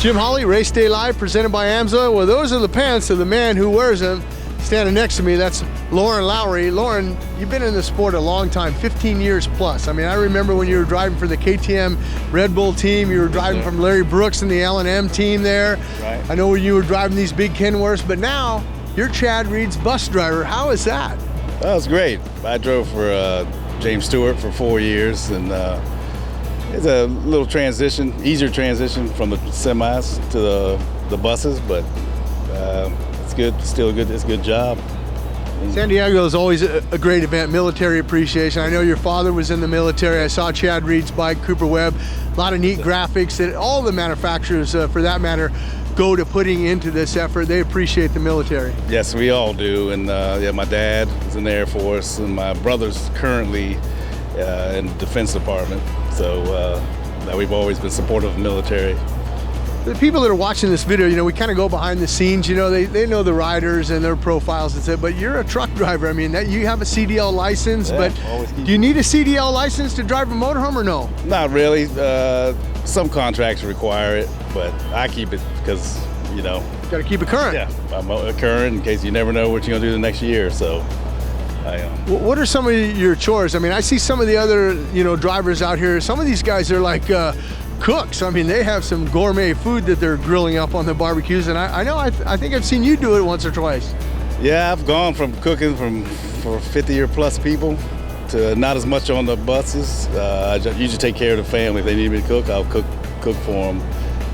Jim Holley, Race Day Live, presented by AMSA. Well, those are the pants of the man who wears them. Standing next to me, that's Loren Lowry. Loren, you've been in the sport a long time, 15 years plus. I mean, I remember when you were driving for the KTM Red Bull team, you were driving from Larry Brooks and the L&M team there. Right. I know when you were driving these big Kenworths, but now you're Chad Reed's bus driver. How is that? That was great. I drove for James Stewart for 4 years, and it's a little transition, easier transition from the semis to the buses, but it's good, still good, it's a good job. San Diego is always a great event, military appreciation. I know your father was in the military. I saw Chad Reed's bike, Cooper Webb, a lot of neat graphics that all the manufacturers, for that matter, go to putting into this effort. They appreciate the military. Yes, we all do, and yeah, my dad is in the Air Force, and my brother's currently in the Defense Department, so we've always been supportive of the military. The people that are watching this video, you know, we kind of go behind the scenes, you know, they know the riders and their profiles and stuff, but you're a truck driver. I mean, you have a CDL license, yeah, but do you need a CDL license to drive a motorhome or no? Not really. Some contracts require it, but I keep it because, you know. Got to keep it current. Yeah, I'm current in case you never know what you're going to do the next year, so. What are some of your chores? I mean, I see some of the other, you know, drivers out here. Some of these guys are like cooks. I mean, they have some gourmet food that they're grilling up on the barbecues, and I think I've seen you do it once or twice. Yeah, I've gone from cooking for 50-year-plus people to not as much on the buses. I usually take care of the family. If they need me to cook, I'll cook for them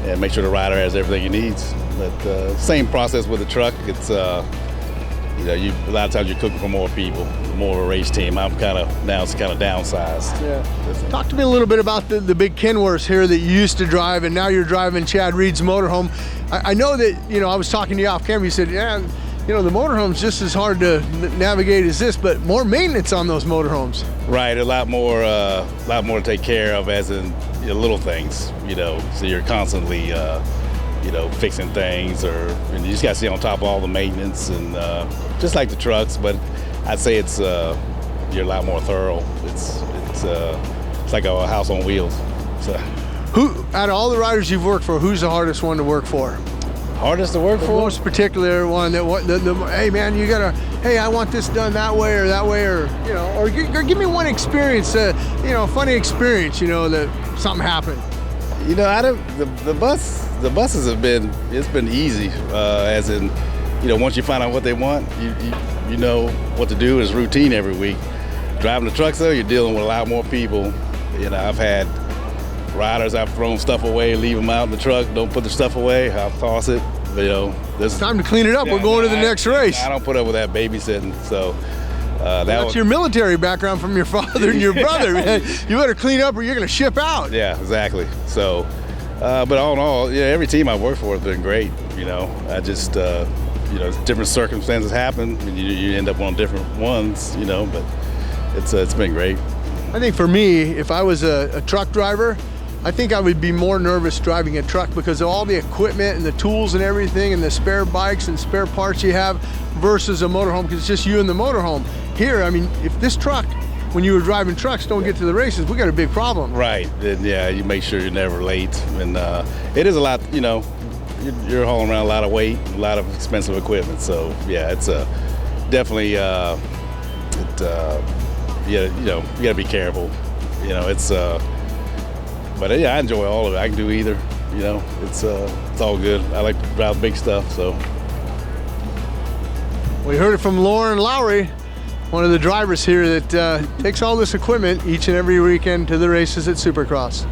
and make sure the rider has everything he needs. But same process with the truck. It's you know, a lot of times you're cooking for more people, more of a race team. I'm now it's kind of downsized. Yeah. Talk to me a little bit about the big Kenworths here that you used to drive, and now you're driving Chad Reed's motorhome. I know that, you know, I was talking to you off camera. You said, yeah, you know, the motorhome's just as hard to navigate as this, but more maintenance on those motorhomes. Right, a lot more to take care of, as in, you know, little things. You know, so you're constantly you know, fixing things, and you just got to stay on top of all the maintenance, and just like the trucks, but I'd say it's you're a lot more thorough. It's like a house on wheels. So. Who, out of all the riders you've worked for, who's the hardest one to work for? Hardest to work for? The most particular one that hey man, you gotta, hey, I want this done that way, or you know, or give me one experience, you know, a funny experience, you know, that something happened. You know, the buses have been, it's been easy, as in, you know, once you find out what they want, you know what to do. It's routine every week. Driving the trucks though, you're dealing with a lot more people. You know, I've had riders, I've thrown stuff away, leave them out in the truck, don't put the stuff away, I'll toss it. You know, it's time to clean it up. Yeah, we're going to the next race. I don't put up with that babysitting, so. That's your military background from your father and your brother, man. You better clean up or you're going to ship out. Yeah, exactly. So, but all in all, yeah, every team I've worked for has been great. You know, I just, you know, different circumstances happen, and you end up on different ones, you know, but it's been great. I think for me, if I was a truck driver, I think I would be more nervous driving a truck because of all the equipment and the tools and everything and the spare bikes and spare parts you have versus a motorhome, because it's just you and the motorhome. Here, I mean, if this truck, when you were driving trucks, don't get to the races, we got a big problem. Right, then yeah, you make sure you're never late. And it is a lot, you know, you're hauling around a lot of weight, a lot of expensive equipment. So yeah, it's definitely, yeah, you know, you gotta be careful. You know, it's, but yeah, I enjoy all of it. I can do either, you know, it's all good. I like to drive big stuff, so. We heard it from Loren Lowry, one of the drivers here that takes all this equipment each and every weekend to the races at Supercross.